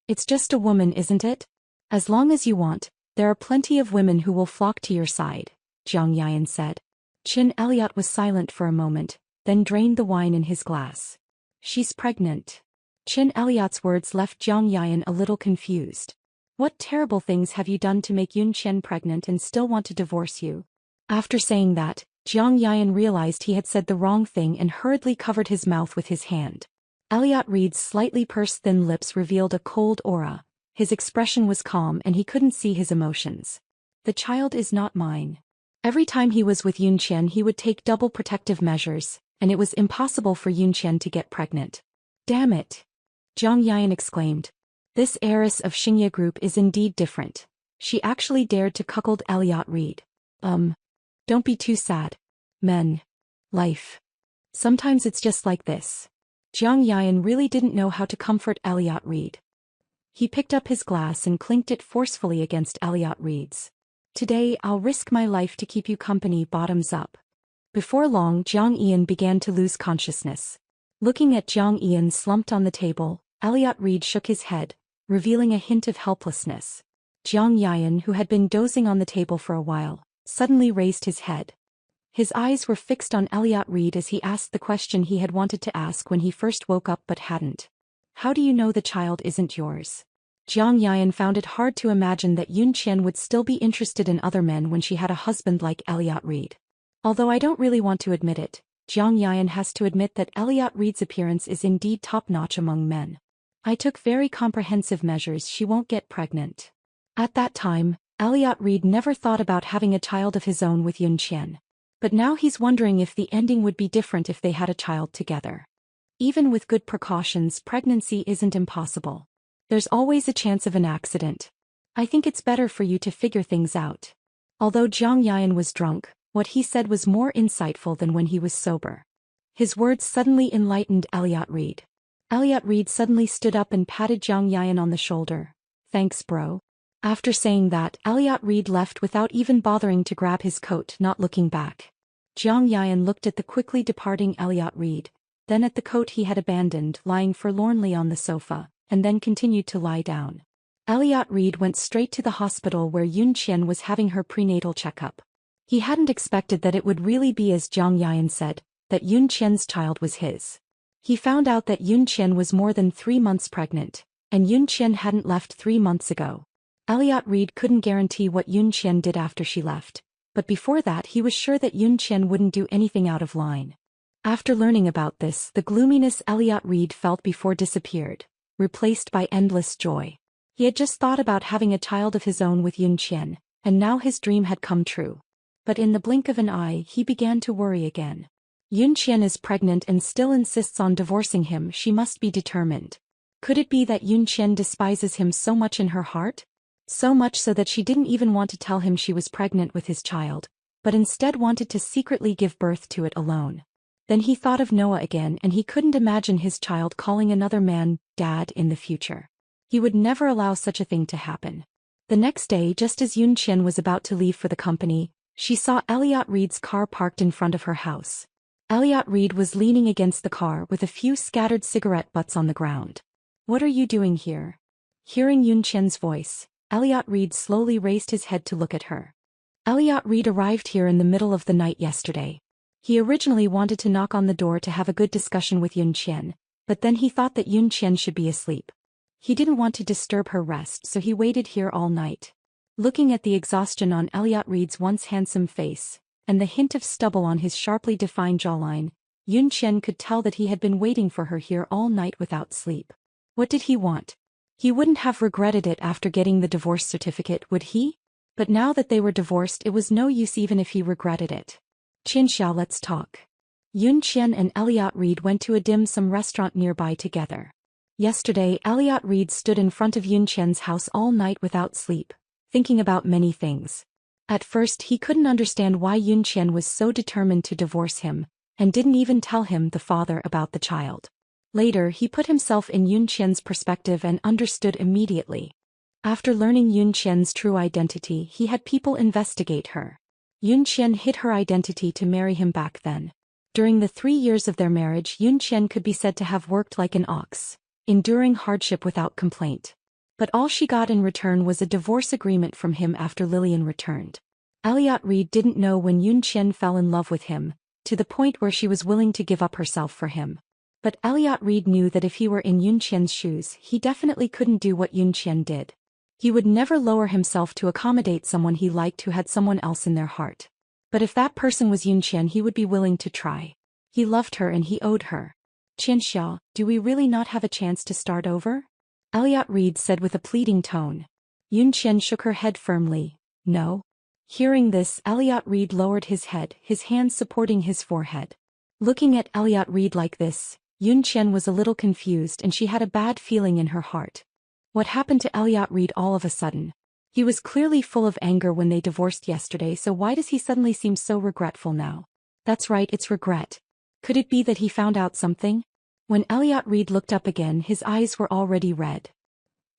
It's just a woman, isn't it? As long as you want, there are plenty of women who will flock to your side, Jiang Yan said. Chin Elliot was silent for a moment, then drained the wine in his glass. She's pregnant. Chin Elliot's words left Jiang Yan a little confused. What terrible things have you done to make Yun Chen pregnant and still want to divorce you? After saying that, Jiang Yan realized he had said the wrong thing and hurriedly covered his mouth with his hand. Elliot Reed's slightly pursed thin lips revealed a cold aura. His expression was calm and he couldn't see his emotions. The child is not mine. Every time he was with Yun Chen he would take double protective measures, and it was impossible for Yun Chen to get pregnant. Damn it! Jiang Yan exclaimed. This heiress of Xingye Group is indeed different. She actually dared to cuckold Elliot Reed. Don't be too sad. Men. Life. Sometimes it's just like this. Jiang Yan really didn't know how to comfort Elliot Reed. He picked up his glass and clinked it forcefully against Elliot Reed's. Today I'll risk my life to keep you company, bottoms up. Before long, Jiang Yan began to lose consciousness. Looking at Jiang Yan slumped on the table, Elliot Reed shook his head, revealing a hint of helplessness. Jiang Yan, who had been dozing on the table for a while, suddenly raised his head. His eyes were fixed on Elliot Reed as he asked the question he had wanted to ask when he first woke up but hadn't. How do you know the child isn't yours? Jiang Yan found it hard to imagine that Yun Chen would still be interested in other men when she had a husband like Elliot Reed. Although I don't really want to admit it, Jiang Yan has to admit that Elliot Reed's appearance is indeed top-notch among men. I took very comprehensive measures. She won't get pregnant. At that time, Elliot Reed never thought about having a child of his own with Yun Chen. But now he's wondering if the ending would be different if they had a child together. Even with good precautions, pregnancy isn't impossible. There's always a chance of an accident. I think it's better for you to figure things out. Although Jiang Yan was drunk, what he said was more insightful than when he was sober. His words suddenly enlightened Elliot Reed. Elliot Reed suddenly stood up and patted Jiang Yan on the shoulder. Thanks, bro. After saying that, Elliot Reed left without even bothering to grab his coat, not looking back. Jiang Yan looked at the quickly departing Elliot Reed, then at the coat he had abandoned lying forlornly on the sofa, and then continued to lie down. Elliot Reed went straight to the hospital where Yun Chen was having her prenatal checkup. He hadn't expected that it would really be as Jiang Yan said, that Yun Chen's child was his. He found out that Yun Chen was more than 3 months pregnant, and Yun Chen hadn't left 3 months ago. Elliot Reed couldn't guarantee what Yun Chen did after she left, but before that he was sure that Yun Chen wouldn't do anything out of line. After learning about this, the gloominess Elliot Reed felt before disappeared. replaced by endless joy. He had just thought about having a child of his own with Yun Qian, and now his dream had come true. But in the blink of an eye he began to worry again. Yun Qian is pregnant and still insists on divorcing him. She must be determined. Could it be that Yun Qian despises him so much in her heart? So much so that she didn't even want to tell him she was pregnant with his child, but instead wanted to secretly give birth to it alone. Then he thought of Noah again, and he couldn't imagine his child calling another man dad in the future. He would never allow such a thing to happen. The next day, just as Yun Qian was about to leave for the company, she saw Elliot Reed's car parked in front of her house. Elliot Reed was leaning against the car with a few scattered cigarette butts on the ground. "What are you doing here?" Hearing Yun Qian's voice, Elliot Reed slowly raised his head to look at her. Elliot Reed arrived here in the middle of the night yesterday. He originally wanted to knock on the door to have a good discussion with Yun Qian, but then he thought that Yun Qian should be asleep. He didn't want to disturb her rest, so he waited here all night. Looking at the exhaustion on Elliot Reed's once handsome face, and the hint of stubble on his sharply defined jawline, Yun Qian could tell that he had been waiting for her here all night without sleep. What did he want? He wouldn't have regretted it after getting the divorce certificate, would he? But now that they were divorced, it was no use even if he regretted it. "Qianxiao, let's talk." Yun Qian and Elliot Reed went to a dim sum restaurant nearby together. Yesterday, Elliot Reed stood in front of Yun Qian's house all night without sleep, thinking about many things. At first he couldn't understand why Yun Qian was so determined to divorce him, and didn't even tell him, the father, about the child. Later he put himself in Yun Qian's perspective and understood immediately. After learning Yun Qian's true identity, he had people investigate her. Yun Qian hid her identity to marry him back then. During the 3 years of their marriage, Yun Qian could be said to have worked like an ox, enduring hardship without complaint. But all she got in return was a divorce agreement from him after Lillian returned. Elliot Reed didn't know when Yun Qian fell in love with him, to the point where she was willing to give up herself for him. But Elliot Reed knew that if he were in Yun Qian's shoes, he definitely couldn't do what Yun Qian did. He would never lower himself to accommodate someone he liked who had someone else in their heart. But if that person was Yun Qian, he would be willing to try. He loved her and he owed her. "Qianxiao, do we really not have a chance to start over?" Elliot Reed said with a pleading tone. Yun Qian shook her head firmly. "No." Hearing this, Elliot Reed lowered his head, his hands supporting his forehead. Looking at Elliot Reed like this, Yun Qian was a little confused and she had a bad feeling in her heart. What happened to Elliot Reed all of a sudden? He was clearly full of anger when they divorced yesterday, so why does he suddenly seem so regretful now? That's right, it's regret. Could it be that he found out something? When Elliot Reed looked up again, his eyes were already red.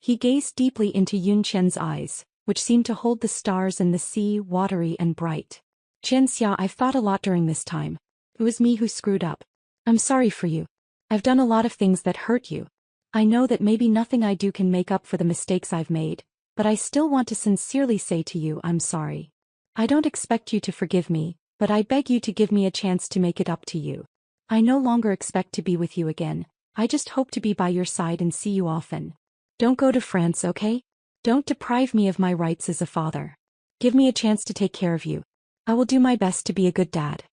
He gazed deeply into Yun Qian's eyes, which seemed to hold the stars and the sea, watery and bright. "Qianxia, I've thought a lot during this time. It was me who screwed up. I'm sorry for you. I've done a lot of things that hurt you. I know that maybe nothing I do can make up for the mistakes I've made, but I still want to sincerely say to you I'm sorry. I don't expect you to forgive me, but I beg you to give me a chance to make it up to you. I no longer expect to be with you again, I just hope to be by your side and see you often. Don't go to France, okay? Don't deprive me of my rights as a father. Give me a chance to take care of you. I will do my best to be a good dad.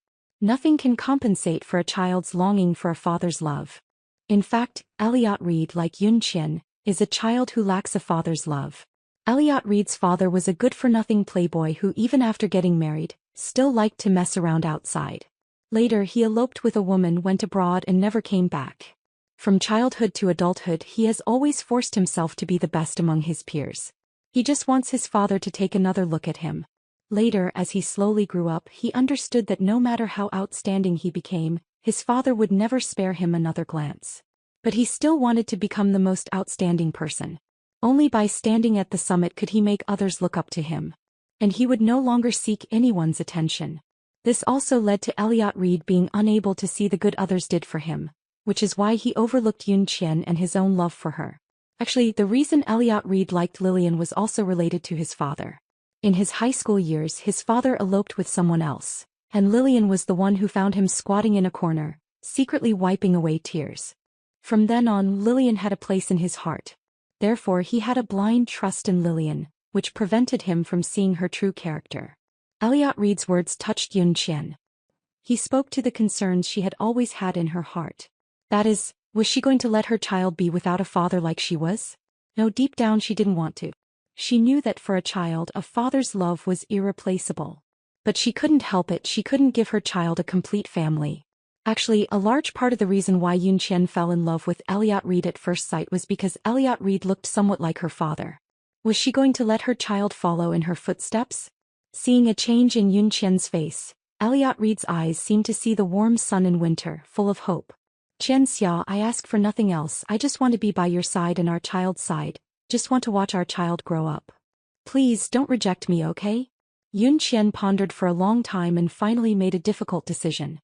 Nothing can compensate for a child's longing for a father's love. In fact, Elliot Reed, like Yun Qian, is a child who lacks a father's love. Elliot Reed's father was a good-for-nothing playboy who, even after getting married, still liked to mess around outside. Later he eloped with a woman, went abroad and never came back. From childhood to adulthood he has always forced himself to be the best among his peers. He just wants his father to take another look at him. Later, as he slowly grew up, he understood that no matter how outstanding he became, his father would never spare him another glance. But he still wanted to become the most outstanding person. Only by standing at the summit could he make others look up to him. And he would no longer seek anyone's attention. This also led to Elliot Reed being unable to see the good others did for him, which is why he overlooked Yun Qian and his own love for her. Actually, the reason Elliot Reed liked Lillian was also related to his father. In his high school years, his father eloped with someone else, and Lillian was the one who found him squatting in a corner, secretly wiping away tears. From then on, Lillian had a place in his heart. Therefore he had a blind trust in Lillian, which prevented him from seeing her true character. Elliot Reed's words touched Yun Qian. He spoke to the concerns she had always had in her heart. That is, Was she going to let her child be without a father like she was? No, deep down she didn't want to. She knew that for a child, a father's love was irreplaceable. But she couldn't help it, she couldn't give her child a complete family. Actually, a large part of the reason why Yun Qian fell in love with Elliot Reed at first sight was because Elliot Reed looked somewhat like her father. Was she going to let her child follow in her footsteps? Seeing a change in Yun Qian's face, Elliot Reed's eyes seemed to see the warm sun in winter, full of hope. Qian Xia, I ask for nothing else, I just want to be by your side and our child's side, just want to watch our child grow up. Please don't reject me, okay? Yun Qian pondered for a long time and finally made a difficult decision.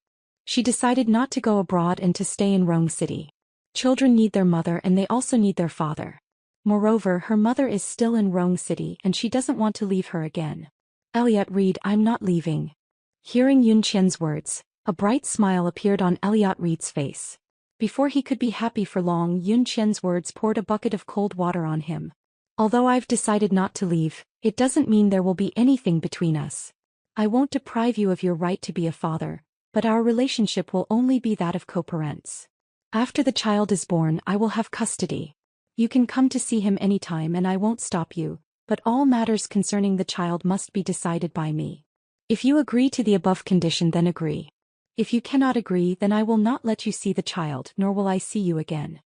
She decided not to go abroad and to stay in Rome City. Children need their mother and they also need their father. Moreover, her mother is still in Rome City and she doesn't want to leave her again. Elliot Reed, I'm not leaving. Hearing Yun Qian's words, a bright smile appeared on Elliot Reed's face. Before he could be happy for long, Yun Qian's words poured a bucket of cold water on him. Although I've decided not to leave, it doesn't mean there will be anything between us. I won't deprive you of your right to be a father, but our relationship will only be that of co-parents. After the child is born, I will have custody. You can come to see him anytime and I won't stop you, but all matters concerning the child must be decided by me. If you agree to the above condition, then agree. If you cannot agree, then I will not let you see the child, nor will I see you again.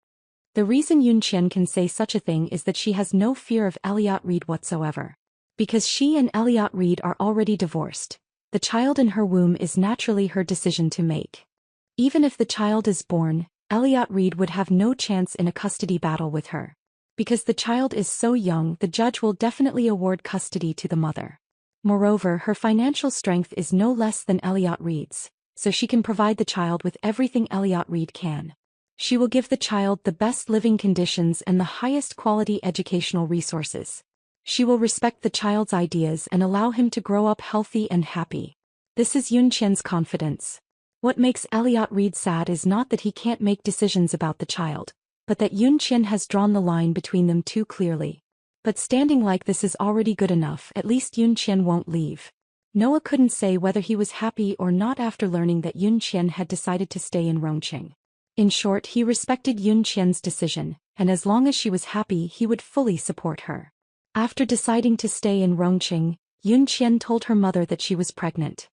The reason Yun Qian can say such a thing is that she has no fear of Elliot Reed whatsoever. Because she and Elliot Reed are already divorced, the child in her womb is naturally her decision to make. Even if the child is born, Elliot Reed would have no chance in a custody battle with her. Because the child is so young, the judge will definitely award custody to the mother. Moreover, her financial strength is no less than Elliot Reed's, so she can provide the child with everything Elliot Reed can. She will give the child the best living conditions and the highest quality educational resources. She will respect the child's ideas and allow him to grow up healthy and happy. This is Yun Qian's confidence. What makes Elliot Reed sad is not that he can't make decisions about the child, but that Yun Qian has drawn the line between them too clearly. But standing like this is already good enough, at least Yun Qian won't leave. Noah couldn't say whether he was happy or not after learning that Yun Qian had decided to stay in Rongqing. In short, he respected Yun Qian's decision, and as long as she was happy he would fully support her. After deciding to stay in Rongqing, Yun Qian told her mother that she was pregnant.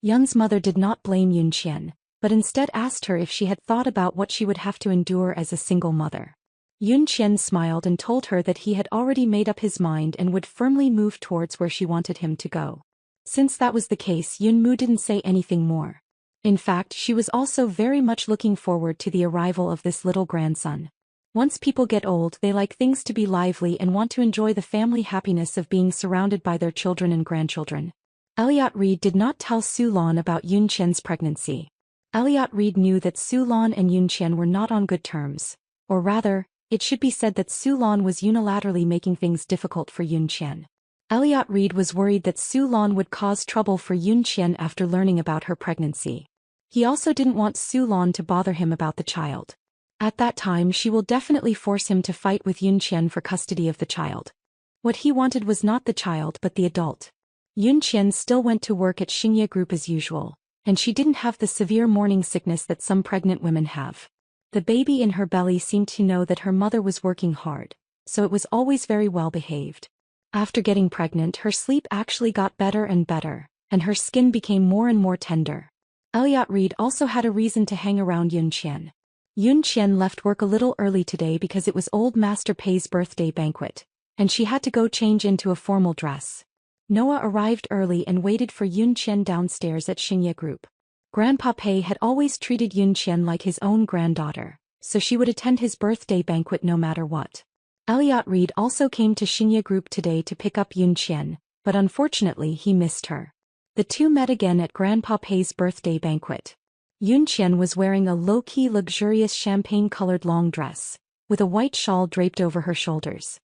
Yun's mother did not blame Yun Qian, but instead asked her if she had thought about what she would have to endure as a single mother. Yun Qian smiled and told her that he had already made up his mind and would firmly move towards where she wanted him to go. Since that was the case, Yun Mu didn't say anything more. In fact, she was also very much looking forward to the arrival of this little grandson. Once people get old, they like things to be lively and want to enjoy the family happiness of being surrounded by their children and grandchildren. Elliot Reed did not tell Su Lan about Yun Qian's pregnancy. Elliot Reed knew that Su Lan and Yun Qian were not on good terms. Or rather, it should be said that Su Lan was unilaterally making things difficult for Yun Qian. Elliot Reed was worried that Su Lan would cause trouble for Yun Qian after learning about her pregnancy. He also didn't want Su Lan to bother him about the child. At that time she will definitely force him to fight with Yun Qian for custody of the child. What he wanted was not the child but the adult. Yun Qian still went to work at Xingye Group as usual, and she didn't have the severe morning sickness that some pregnant women have. The baby in her belly seemed to know that her mother was working hard, so it was always very well behaved. After getting pregnant, her sleep actually got better and better, and her skin became more and more tender. Elliot Reed also had a reason to hang around Yun Qian. Yun Qian left work a little early today because it was old Master Pei's birthday banquet, and she had to go change into a formal dress. Noah arrived early and waited for Yun Qian downstairs at Xingye Group. Grandpa Pei had always treated Yun Qian like his own granddaughter, so she would attend his birthday banquet no matter what. Elliot Reed also came to Xingye Group today to pick up Yun Qian, but unfortunately he missed her. The two met again at Grandpa Pei's birthday banquet. Yun Qian was wearing a low-key luxurious champagne-colored long dress, with a white shawl draped over her shoulders.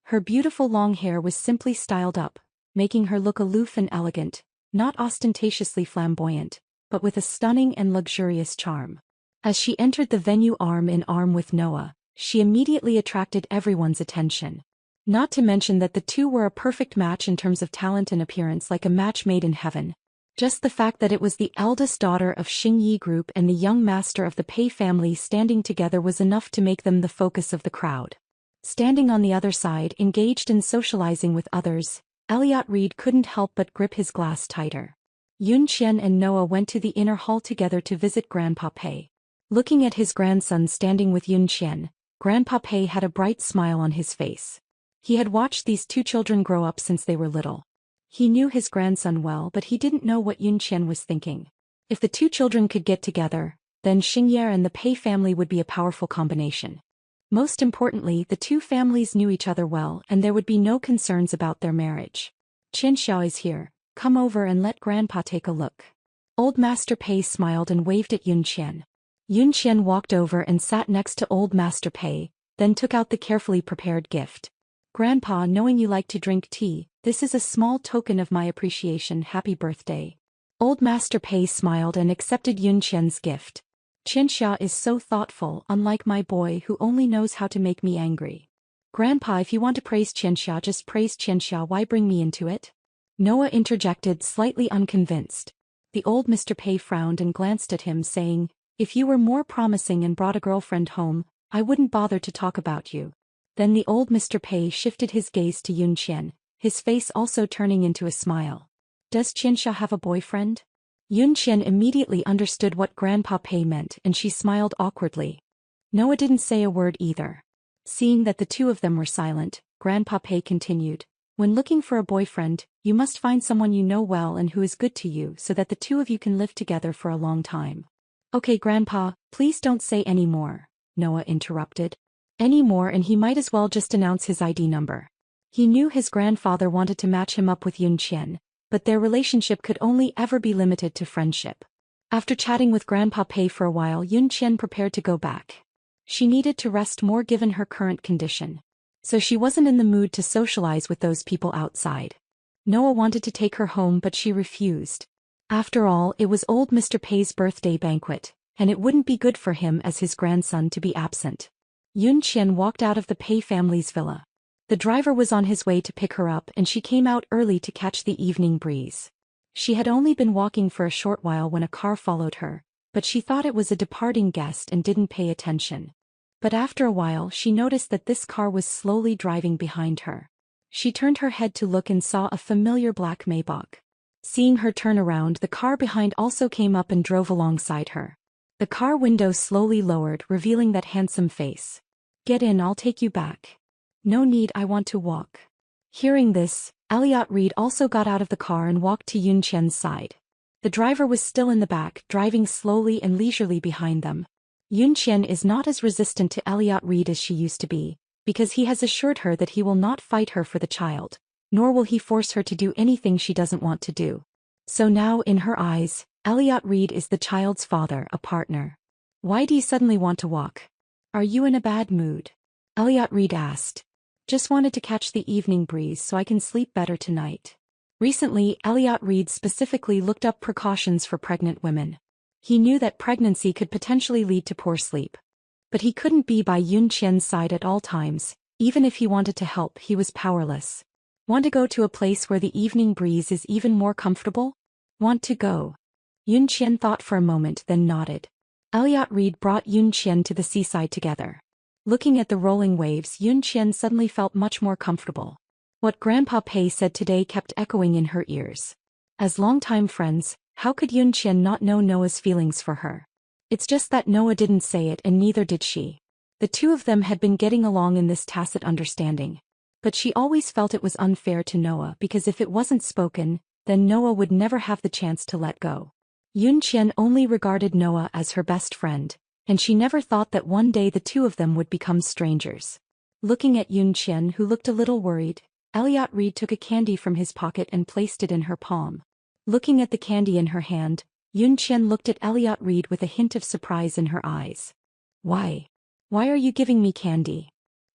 Her beautiful long hair was simply styled up, making her look aloof and elegant, not ostentatiously flamboyant, but with a stunning and luxurious charm. As she entered the venue arm in arm with Noah, she immediately attracted everyone's attention. Not to mention that the two were a perfect match in terms of talent and appearance, like a match made in heaven. Just the fact that it was the eldest daughter of Xingyi Group and the young master of the Pei family standing together was enough to make them the focus of the crowd. Standing on the other side, engaged in socializing with others, Elliot Reed couldn't help but grip his glass tighter. Yun Qian and Noah went to the inner hall together to visit Grandpa Pei. Looking at his grandson standing with Yun Qian, Grandpa Pei had a bright smile on his face. He had watched these two children grow up since they were little. He knew his grandson well, but he didn't know what Yun Qian was thinking. If the two children could get together, then Xingye and the Pei family would be a powerful combination. Most importantly, the two families knew each other well and there would be no concerns about their marriage. Qianxiao is here, come over and let Grandpa take a look. Old Master Pei smiled and waved at Yun Qian. Yun Qian walked over and sat next to Old Master Pei, then took out the carefully prepared gift. Grandpa, knowing you like to drink tea, this is a small token of my appreciation. Happy birthday. Old Master Pei smiled and accepted Yun Qian's gift. Qianxia is so thoughtful, unlike my boy who only knows how to make me angry. Grandpa, if you want to praise Qianxia, just praise Qianxia. Why bring me into it? Noah interjected, slightly unconvinced. The old Mr. Pei frowned and glanced at him, saying, if you were more promising and brought a girlfriend home, I wouldn't bother to talk about you. Then the old Mr. Pei shifted his gaze to Yun Qian, his face also turning into a smile. Does Qianxia have a boyfriend? Yun Qian immediately understood what Grandpa Pei meant and she smiled awkwardly. Noah didn't say a word either. Seeing that the two of them were silent, Grandpa Pei continued, when looking for a boyfriend, you must find someone you know well and who is good to you so that the two of you can live together for a long time. Okay, Grandpa, please don't say any more, Noah interrupted. Any more and he might as well just announce his ID number. He knew his grandfather wanted to match him up with Yun Qian, but their relationship could only ever be limited to friendship. After chatting with Grandpa Pei for a while, Yun Qian prepared to go back. She needed to rest more given her current condition. So she wasn't in the mood to socialize with those people outside. Noah wanted to take her home but she refused. After all, it was old Mr. Pei's birthday banquet, and it wouldn't be good for him as his grandson to be absent. Yun Qian walked out of the Pei family's villa. The driver was on his way to pick her up and she came out early to catch the evening breeze. She had only been walking for a short while when a car followed her, but she thought it was a departing guest and didn't pay attention. But after a while she noticed that this car was slowly driving behind her. She turned her head to look and saw a familiar black Maybach. Seeing her turn around, the car behind also came up and drove alongside her. The car window slowly lowered, revealing that handsome face. Get in, I'll take you back. No need, I want to walk. Hearing this, Elliot Reed also got out of the car and walked to Yun Qian's side. The driver was still in the back, driving slowly and leisurely behind them. Yun Qian is not as resistant to Elliot Reed as she used to be, because he has assured her that he will not fight her for the child, nor will he force her to do anything she doesn't want to do. So now, in her eyes, Elliot Reed is the child's father, a partner. Why do you suddenly want to walk? Are you in a bad mood? Elliot Reed asked. Just wanted to catch the evening breeze so I can sleep better tonight. Recently, Elliot Reed specifically looked up precautions for pregnant women. He knew that pregnancy could potentially lead to poor sleep. But he couldn't be by Yun Qian's side at all times. Even if he wanted to help, he was powerless. Want to go to a place where the evening breeze is even more comfortable? Want to go? Yun Qian thought for a moment, then nodded. Elliot Reed brought Yun Qian to the seaside together. Looking at the rolling waves, Yun Qian suddenly felt much more comfortable. What Grandpa Pei said today kept echoing in her ears. As longtime friends, how could Yun Qian not know Noah's feelings for her? It's just that Noah didn't say it and neither did she. The two of them had been getting along in this tacit understanding. But she always felt it was unfair to Noah because if it wasn't spoken, then Noah would never have the chance to let go. Yun Qian only regarded Noah as her best friend, and she never thought that one day the two of them would become strangers. Looking at Yun Qian, who looked a little worried, Elliot Reed took a candy from his pocket and placed it in her palm. Looking at the candy in her hand, Yun Qian looked at Elliot Reed with a hint of surprise in her eyes. Why? Why are you giving me candy?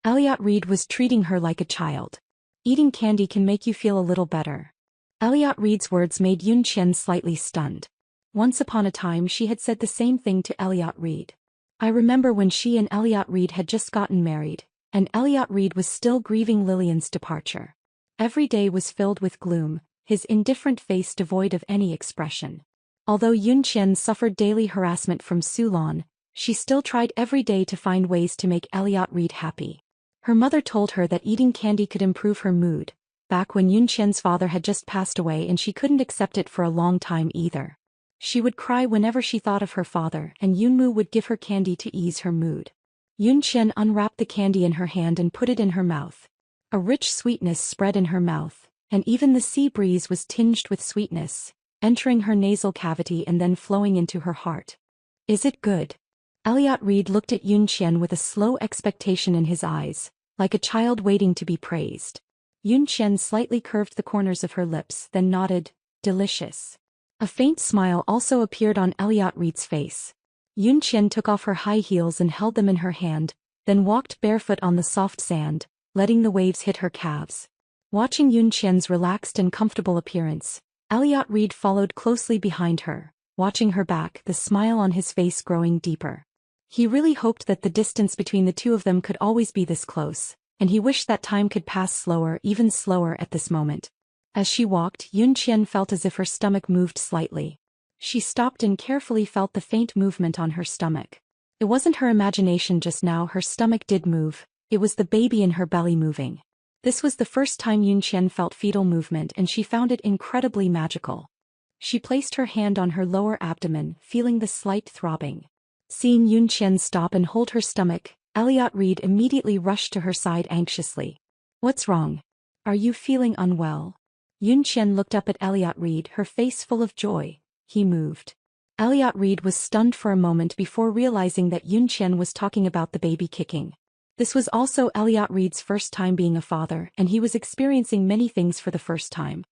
Elliot Reed was treating her like a child. Eating candy can make you feel a little better. Elliot Reed's words made Yun Qian slightly stunned. Once upon a time she had said the same thing to Elliot Reed. I remember when she and Elliot Reed had just gotten married, and Elliot Reed was still grieving Lillian's departure. Every day was filled with gloom, his indifferent face devoid of any expression. Although Yun Qian suffered daily harassment from Sulon, she still tried every day to find ways to make Elliot Reed happy. Her mother told her that eating candy could improve her mood, back when Yun Qian's father had just passed away, and she couldn't accept it for a long time either. She would cry whenever she thought of her father, and Yunmu would give her candy to ease her mood. Yun Qian unwrapped the candy in her hand and put it in her mouth. A rich sweetness spread in her mouth, and even the sea breeze was tinged with sweetness, entering her nasal cavity and then flowing into her heart. Is it good? Elliot Reed looked at Yun Qian with a slow expectation in his eyes, like a child waiting to be praised. Yun Qian slightly curved the corners of her lips, then nodded, delicious. A faint smile also appeared on Elliot Reed's face. Yun Qian took off her high heels and held them in her hand, then walked barefoot on the soft sand, letting the waves hit her calves. Watching Yun Qian's relaxed and comfortable appearance, Elliot Reed followed closely behind her, watching her back, the smile on his face growing deeper. He really hoped that the distance between the two of them could always be this close, and he wished that time could pass slower, even slower at this moment. As she walked, Yun Qian felt as if her stomach moved slightly. She stopped and carefully felt the faint movement on her stomach. It wasn't her imagination just now, her stomach did move, it was the baby in her belly moving. This was the first time Yun Qian felt fetal movement, and she found it incredibly magical. She placed her hand on her lower abdomen, feeling the slight throbbing. Seeing Yun Qian stop and hold her stomach, Elliot Reed immediately rushed to her side anxiously. What's wrong? Are you feeling unwell? Yun Qian looked up at Elliot Reed, her face full of joy. He moved. Elliot Reed was stunned for a moment before realizing that Yun Qian was talking about the baby kicking. This was also Elliot Reed's first time being a father, and he was experiencing many things for the first time.